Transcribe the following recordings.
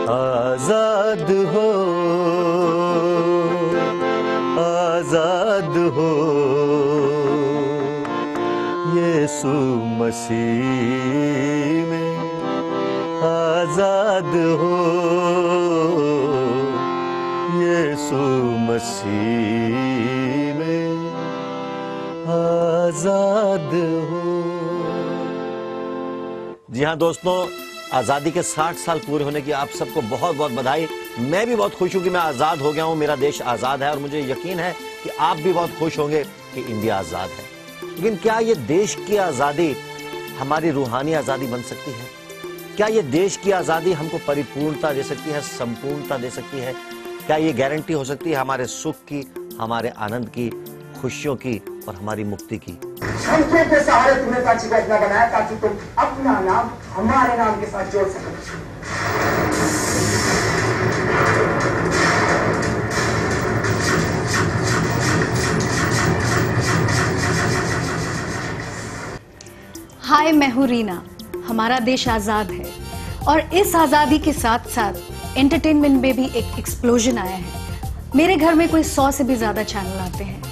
आजाद हो, आजाद हो, यीशु मसीह में आजाद हो, यीशु मसीह में आजाद हो। जी हाँ दोस्तों, आज़ादी के 60 साल पूरे होने की आप सबको बहुत बहुत बधाई। मैं भी बहुत खुश हूँ कि मैं आज़ाद हो गया हूँ, मेरा देश आज़ाद है और मुझे यकीन है कि आप भी बहुत खुश होंगे कि इंडिया आज़ाद है। लेकिन क्या ये देश की आज़ादी हमारी रूहानी आज़ादी बन सकती है? क्या ये देश की आज़ादी हमको परिपूर्णता दे सकती है, संपूर्णता दे सकती है? क्या ये गारंटी हो सकती है हमारे सुख की, हमारे आनंद की, खुशियों की और हमारी मुक्ति की? संकेत के सहारे तुमने प्राची को इतना बनाया ताकि तुम अपना नाम हमारे नाम के साथ जोड़ सको। हाय, मैं हूँ रीना। हमारा देश आज़ाद है और इस आज़ादी के साथ साथ एंटरटेनमेंट में भी एक एक्सप्लोजन आया है। मेरे घर में कोई 100 से भी ज़्यादा चैनल आते हैं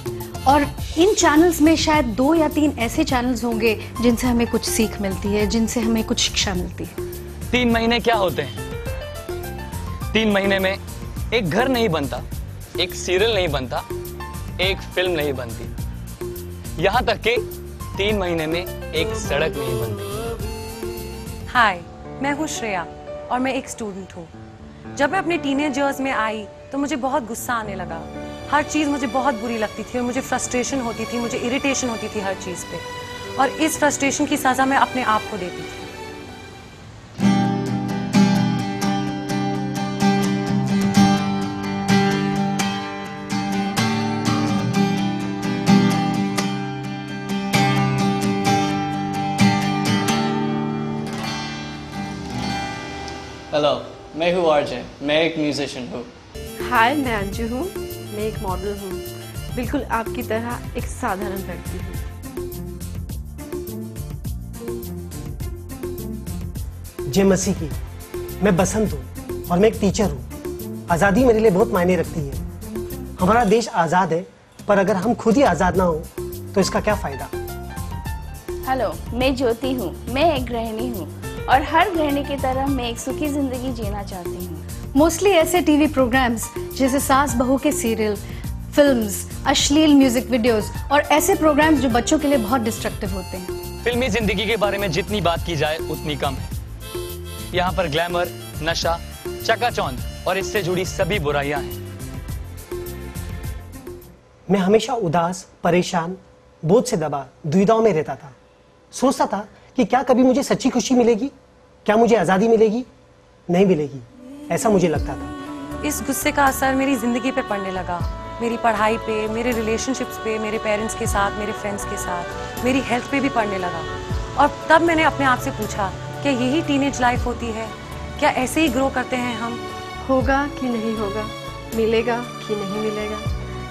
और इन चैनल्स में शायद 2 या 3 ऐसे चैनल्स होंगे जिनसे हमें कुछ सीख मिलती है, जिनसे हमें कुछ शिक्षा मिलती है। 3 महीने क्या होते हैं? 3 महीने में एक घर नहीं बनता, एक सीरियल नहीं बनता, एक फिल्म नहीं बनती, यहाँ तक कि 3 महीने में एक सड़क नहीं बनती। हाय, मैं हूँ श्रेया और मैं एक स्टूडेंट हूँ। जब मैं अपने टीनेज ईयर्स में आई तो मुझे बहुत गुस्सा आने लगा। हर चीज़ मुझे बहुत बुरी लगती थी और मुझे फ्रस्ट्रेशन होती थी, मुझे इरिटेशन होती थी हर चीज़ पे, और इस फ्रस्ट्रेशन की सज़ा मैं अपने आप को देती थी। हेलो, मैं हूँ आरजे, मैं एक म्यूजिशियन हूँ। हाय, मैं अंजू हूँ, मैं एक मॉडल हूँ, बिल्कुल आपकी तरह एक साधारण व्यक्ति हूँ। जय मसीह की। मैं बसंत हूँ और मैं एक टीचर हूँ। आज़ादी मेरे लिए बहुत मायने रखती है। हमारा देश आज़ाद है, पर अगर हम खुद ही आज़ाद ना हो तो इसका क्या फ़ायदा। हेलो, मैं ज्योति हूँ, मैं एक गृहिणी हूँ और हर गृहिणी की तरह मैं एक सुखी जिंदगी जीना चाहती हूँ। मोस्टली ऐसे टीवी प्रोग्राम्स जैसे सास बहू के सीरियल, फिल्म्स, अश्लील म्यूजिक वीडियोस और ऐसे प्रोग्राम्स जो बच्चों के लिए बहुत डिस्ट्रक्टिव होते हैं। फिल्मी जिंदगी के बारे में जितनी बात की जाए उतनी कम है। यहाँ पर ग्लैमर, नशा, चकाचौंध और इससे जुड़ी सभी बुराइयां हैं। मैं हमेशा उदास, परेशान, बोझ से दबा, दुविधाओं में रहता था। सोचता था कि क्या कभी मुझे सच्ची खुशी मिलेगी, क्या मुझे आज़ादी मिलेगी? नहीं मिलेगी, ऐसा मुझे लगता था। इस गुस्से का असर मेरी जिंदगी पे पड़ने लगा, मेरी पढ़ाई पे, मेरे रिलेशनशिप्स पे, मेरे पेरेंट्स के साथ, मेरे फ्रेंड्स के साथ, मेरी हेल्थ पे भी पड़ने लगा। और तब मैंने अपने आप से पूछा, क्या यही टीनेज लाइफ होती है? क्या ऐसे ही ग्रो करते हैं हम? होगा कि नहीं होगा, मिलेगा कि नहीं मिलेगा,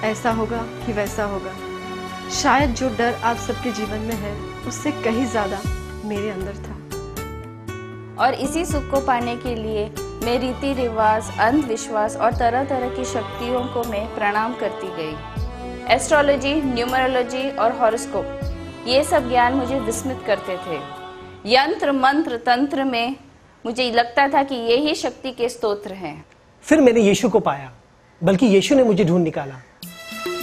ऐसा होगा कि वैसा होगा। शायद जो डर आप सबके जीवन में है उससे कहीं ज्यादा मेरे अंदर था। और इसी सुख को पाने के लिए मैं रीति रिवाज, अंधविश्वास और तरह तरह की शक्तियों को मैं प्रणाम करती गई। एस्ट्रोलॉजी, न्यूमरोलॉजी और हॉरोस्कोप, ये सब ज्ञान मुझे विस्मित करते थे। यंत्र मंत्र तंत्र में मुझे लगता था कि ये ही शक्ति के स्तोत्र हैं। फिर मैंने यीशु को पाया, बल्कि यीशु ने मुझे ढूंढ निकाला।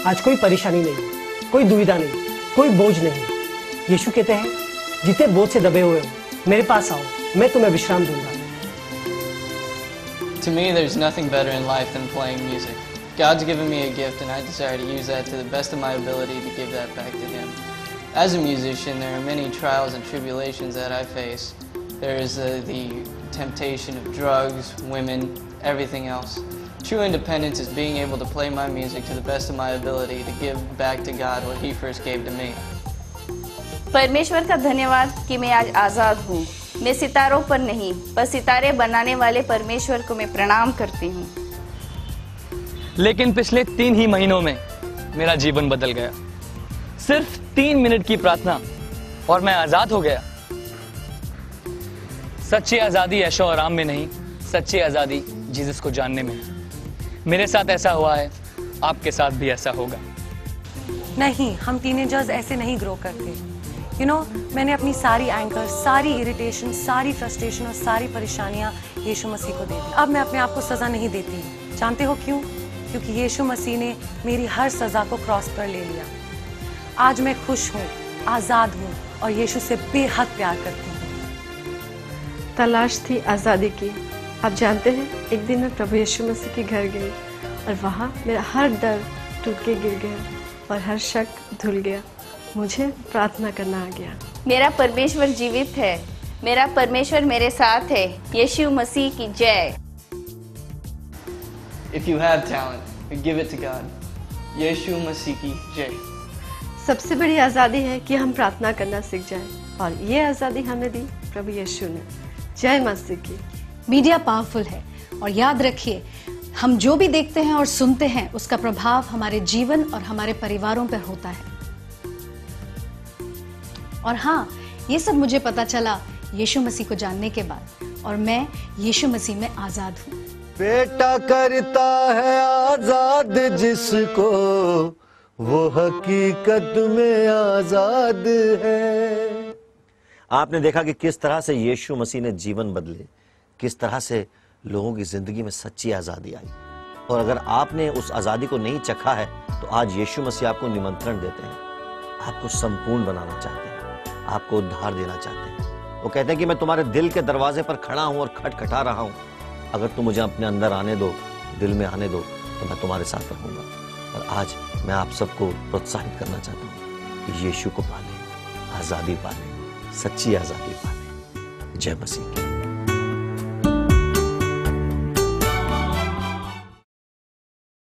आज कोई परेशानी नहीं, कोई दुविधा नहीं, कोई बोझ नहीं। यीशु कहते हैं, जितने बोझ से दबे हुए हो मेरे पास आओ, मैं तुम्हें विश्राम दूंगा। To me, there's nothing better in life than playing music. God's given me a gift and I desire to use that to the best of my ability to give that back to Him. As a musician, there are many trials and tribulations that I face. There is the temptation of drugs, women, everything else. True independence is being able to play my music to the best of my ability to give back to God what He first gave to me. परमेश्वर का धन्यवाद कि मैं आज आज़ाद हूँ। मैं सितारों पर नहीं, पर सितारे बनाने वाले परमेश्वर को मैं प्रणाम करती हूँ। लेकिन पिछले 3 ही महीनों में मेरा जीवन बदल गया। सिर्फ 3 मिनट की प्रार्थना और मैं आज़ाद हो गया। सच्ची आज़ादी ऐशो आराम में नहीं, सच्ची आज़ादी जीसस को जानने में है। मेरे साथ ऐसा हुआ है, आपके साथ भी ऐसा होगा। नहीं, हम टीनेजर्स ऐसे नहीं ग्रो करते। मैंने अपनी सारी एंकर, सारी इरिटेशन, सारी फ्रस्ट्रेशन और सारी परेशानियां यीशु मसीह को दे दी। अब मैं अपने आप को सज़ा नहीं देती। जानते हो क्यों? क्योंकि यीशु मसीह ने मेरी हर सज़ा को क्रॉस पर ले लिया। आज मैं खुश हूँ, आज़ाद हूँ और यीशु से बेहद प्यार करती हूँ। तलाश थी आज़ादी की। आप जानते हैं, एक दिन मैं प्रभु यीशु मसीह के घर गई और वहाँ मेरा हर डर टूट के गिर गया और हर शक धुल गया। मुझे प्रार्थना करना आ गया। मेरा परमेश्वर जीवित है, मेरा परमेश्वर मेरे साथ है। यीशु मसीह की जय। If you have talent, give it to God. यीशु मसीह की जय। सबसे बड़ी आज़ादी है कि हम प्रार्थना करना सीख जाएं और ये आज़ादी हमें दी प्रभु यीशु ने। जय मसीह की। मीडिया पावरफुल है और याद रखिए, हम जो भी देखते हैं और सुनते हैं उसका प्रभाव हमारे जीवन और हमारे परिवारों पर होता है। और हाँ, ये सब मुझे पता चला यीशु मसीह को जानने के बाद, और मैं यीशु मसीह में आजाद हूँ। बेटा करता है आजाद जिसको, वो हकीकत में आजाद है। आपने देखा कि किस तरह से यीशु मसीह ने जीवन बदले, किस तरह से लोगों की जिंदगी में सच्ची आजादी आई। और अगर आपने उस आजादी को नहीं चखा है तो आज यीशु मसीह आपको निमंत्रण देते हैं, आपको संपूर्ण बनाना चाहते हैं, आपको उद्धार देना चाहते हैं। वो कहते हैं कि मैं तुम्हारे दिल के दरवाजे पर खड़ा हूं और खटखटा रहा हूं। अगर तुम मुझे अपने अंदर आने दो, दिल में आने दो, तो मैं तुम्हारे साथ रहूंगा। और आज मैं आप सबको प्रोत्साहित करना चाहता हूं कि यीशु को पालें, आजादी पालें, सच्ची आजादी पालें। जय मसीह की।